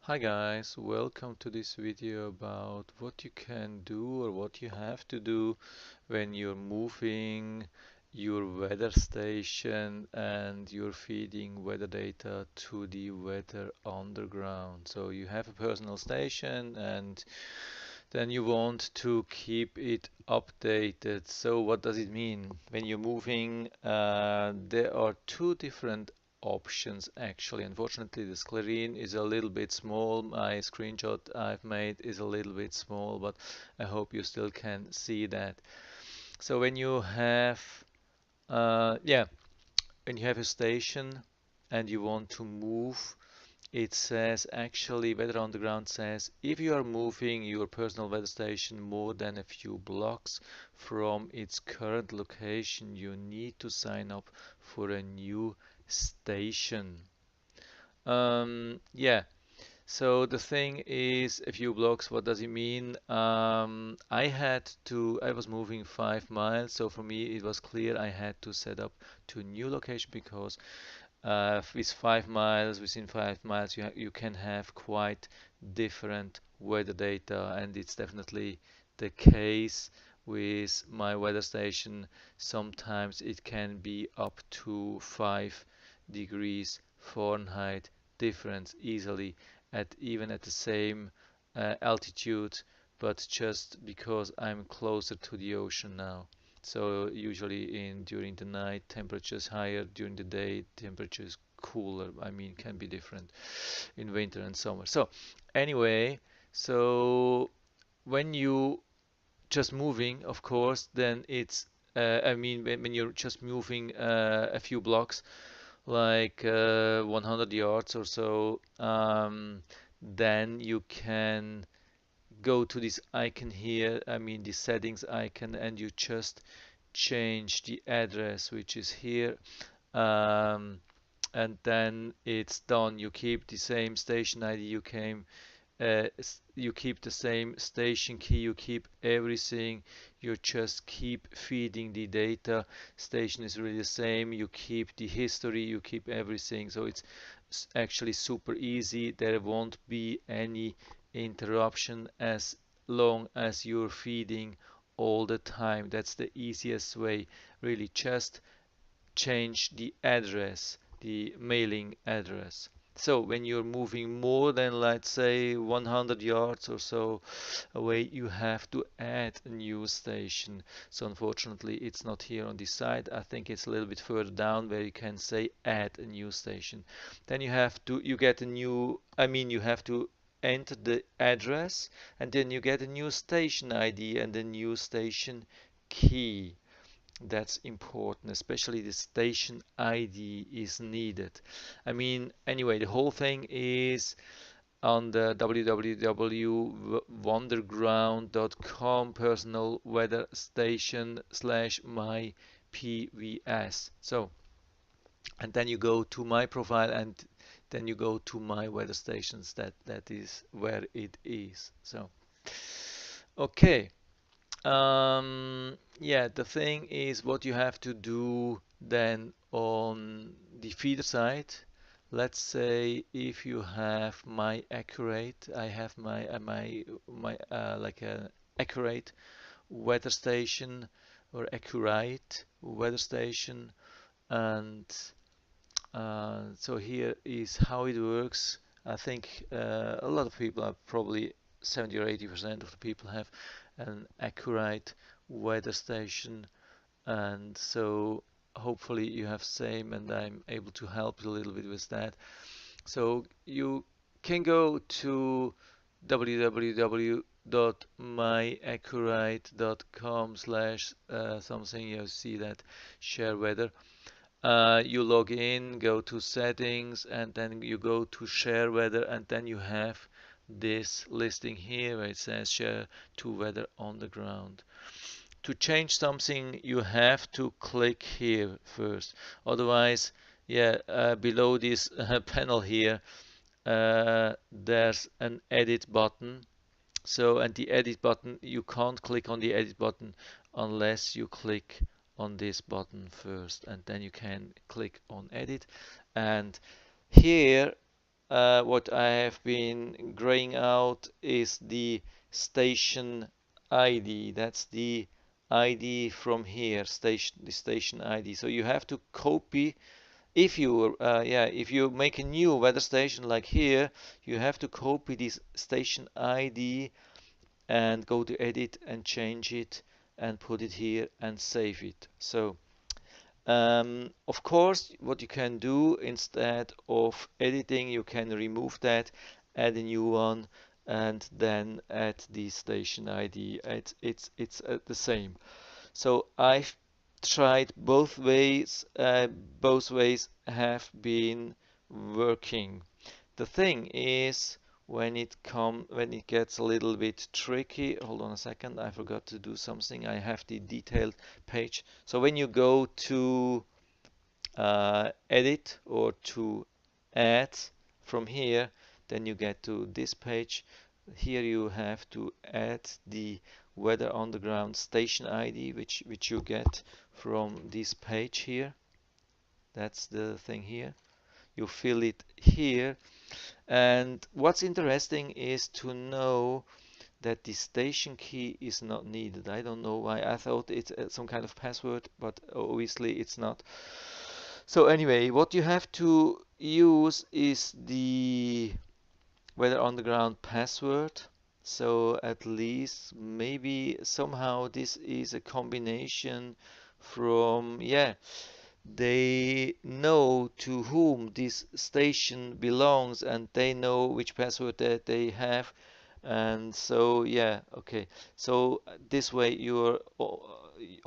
Hi guys, welcome to this video about what you can do or what you have to do when you're moving your weather station and you're feeding weather data to the weather underground. So you have a personal station and then you want to keep it updated. So what does it mean? When you're moving, there are two different options actually. Unfortunately, the screen is a little bit small. My screenshot I've made is a little bit small, but I hope you still can see that. So when you have, yeah, when you have a station and you want to move, it says actually, Weather Underground says if you are moving your personal weather station more than a few blocks from its current location, you need to sign up for a new station. Yeah, so the thing is a few blocks, what does it mean? I was moving 5 miles, so for me it was clear I had to set up to a new location because with 5 miles, within 5 miles, you can have quite different weather data, and it's definitely the case with my weather station. Sometimes it can be up to 5 degrees Fahrenheit difference easily at even at the same altitude, but just because I'm closer to the ocean now. So usually in during the night temperatures higher, during the day temperatures cooler. I mean can be different in winter and summer. So anyway, so when you just moving, of course, then it's I mean when you're just moving a few blocks, like 100 yards or so, then you can go to this icon here, I mean the settings icon, and you just change the address which is here, um, and then it's done. You keep the same station ID you came, you keep the same station key, you keep everything, you just keep feeding the data. Station is really the same, you keep the history, you keep everything. So it's actually super easy. There won't be any interruption as long as you're feeding all the time. That's the easiest way, really. Just change the address, the mailing address. So when you're moving more than, let's say, 100 yards or so away, you have to add a new station. So unfortunately, it's not here on this side. I think it's a little bit further down where you can say add a new station. Then you get a new, I mean, you have to enter the address, and then you get a new station ID and a new station key. That's important, especially the station ID is needed. I mean, anyway, the whole thing is on the www.wonderground.com personal weather station slash my PVS. So, and then you go to my profile and then you go to my weather stations. That is where it is. So, okay. Yeah, the thing is what you have to do then on the feeder side. Let's say if you have my accurate, I have my like a accurate weather station or accurate weather station, and so here is how it works. I think a lot of people have probably 70 or 80% of the people have an accurate weather station, and so hopefully you have same, and I'm able to help you a little bit with that. So you can go to www.myaccurate.com slash something. You see that share weather. You log in, go to settings, and then you go to share weather, and then you have this listing here where it says share to weather on the ground. To change something, you have to click here first. Otherwise, yeah, below this panel here, there's an edit button. So, and the edit button, you can't click on the edit button unless you click on this button first, and then you can click on edit. And here what I have been graying out is the station ID. That's the ID from here, the station ID. So you have to copy. If you if you make a new weather station like here, you have to copy this station ID and go to edit and change it and put it here and save it. So of course, what you can do instead of editing, you can remove that, add a new one, and then add the station ID. It's the same. So I've tried both ways. Both ways have been working. The thing is, when it gets a little bit tricky, hold on a second, I forgot to do something. I have the detailed page. So when you go to edit or to add from here, then you get to this page. Here you have to add the weather on the ground station ID, which you get from this page here. That's the thing here. You fill it here. And what's interesting is to know that the station key is not needed. I don't know why. I thought it's some kind of password, but obviously it's not. So anyway, what you have to use is the weather underground password. So at least maybe somehow this is a combination from, yeah, they know to whom this station belongs and they know which password that they have. And so, yeah, okay. So this way you're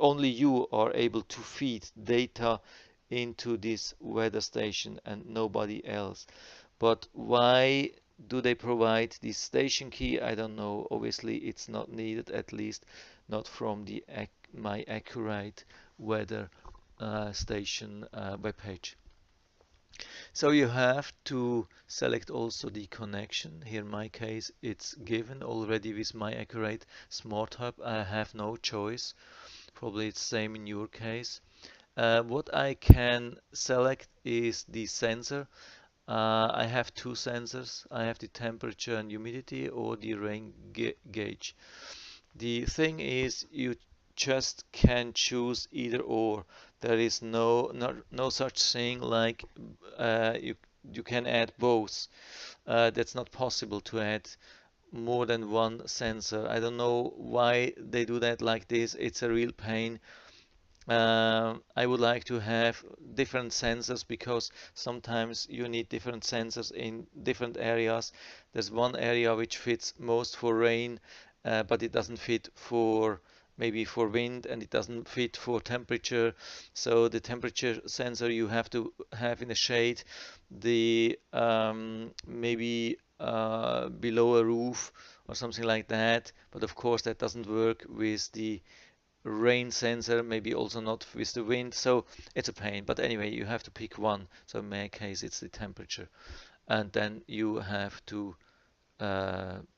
only you are able to feed data into this weather station and nobody else. But why do they provide this station key? I don't know. Obviously, it's not needed, at least not from the My Accurate weather station webpage. So you have to select also the connection. Here in my case, it's given already with My Accurate Smart Hub. I have no choice. Probably it's same in your case. What I can select is the sensor. I have two sensors. I have the temperature and humidity or the rain gauge. The thing is you just can choose either or. There is no such thing like you can add both. That's not possible to add more than one sensor. I don't know why they do that like this. It's a real pain. I would like to have different sensors because sometimes you need different sensors in different areas. There's one area which fits most for rain, but it doesn't fit for maybe for wind and it doesn't fit for temperature. So the temperature sensor you have to have in the shade, the maybe below a roof or something like that. But of course that doesn't work with the rain sensor, maybe also not with the wind, so it's a pain. But anyway, you have to pick one. So in my case, it's the temperature, and then you have to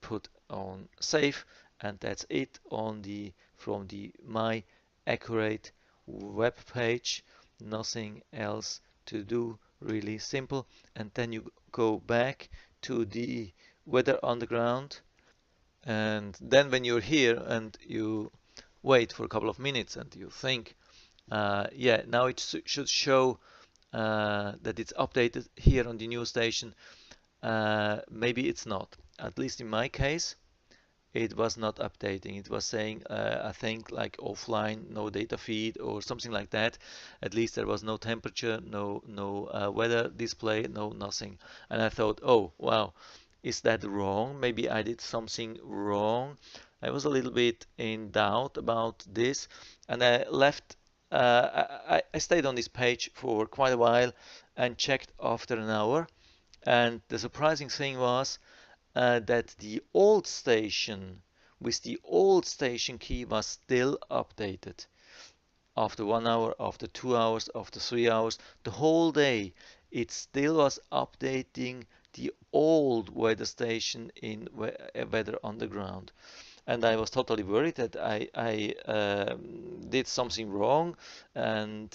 put on save, and that's it on the from the My Accurate web page. Nothing else to do, really simple. And then you go back to the Weather Underground, and then when you're here and you wait for a couple of minutes and you think, yeah, now it should show that it's updated here on the new station. Maybe it's not. At least in my case, it was not updating. It was saying, I think, like offline, no data feed or something like that. At least there was no temperature, no weather display, no nothing. And I thought, oh wow, is that wrong? Maybe I did something wrong. I was a little bit in doubt about this, and I left. I stayed on this page for quite a while and checked after an hour. And the surprising thing was that the old station with the old station key was still updated after 1 hour, after 2 hours, after 3 hours, the whole day. It still was updating the old weather station in Weather Underground. and I was totally worried that I did something wrong, and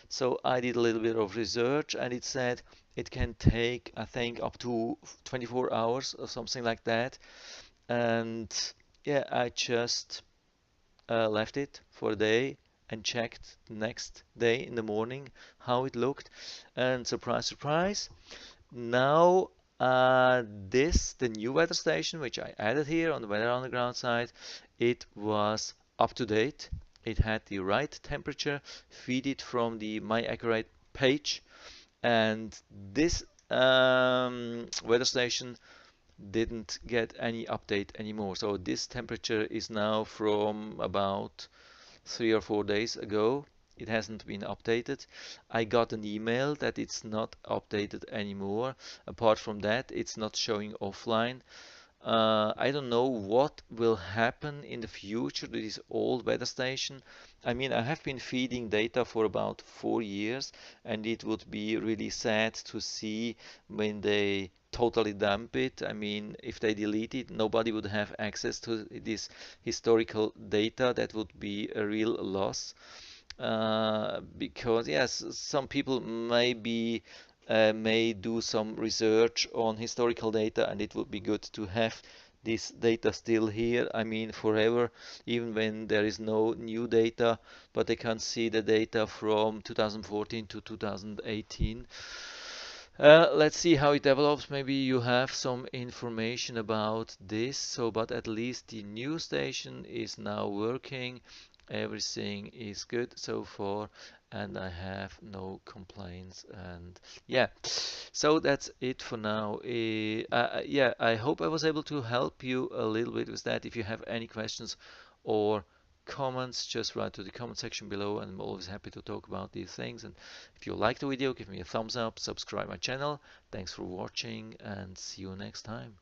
so I did a little bit of research, and it said it can take, I think, up to 24 hours or something like that. And yeah, I just left it for a day and checked the next day in the morning how it looked. And surprise, surprise, now the new weather station, which I added here on the Weather Underground side, it was up to date. It had the right temperature, feed it from the My Accurate page, and this weather station didn't get any update anymore. So this temperature is now from about 3 or 4 days ago. It hasn't been updated. I got an email that it's not updated anymore. Apart from that, it's not showing offline. I don't know what will happen in the future to this old weather station. I mean, I have been feeding data for about 4 years, and it would be really sad to see when they totally dump it. I mean, if they delete it, nobody would have access to this historical data. That would be a real loss. Because yes, some people may do some research on historical data, and it would be good to have this data still here. I mean, forever, even when there is no new data, but they can see the data from 2014 to 2018. Let's see how it develops. Maybe you have some information about this. So, but at least the new station is now working. Everything is good so far, and I have no complaints. And yeah, so that's it for now. Yeah, I hope I was able to help you a little bit with that. If you have any questions or comments, just write to the comment section below, and I'm always happy to talk about these things. And if you like the video, give me a thumbs up, subscribe my channel. Thanks for watching, and see you next time.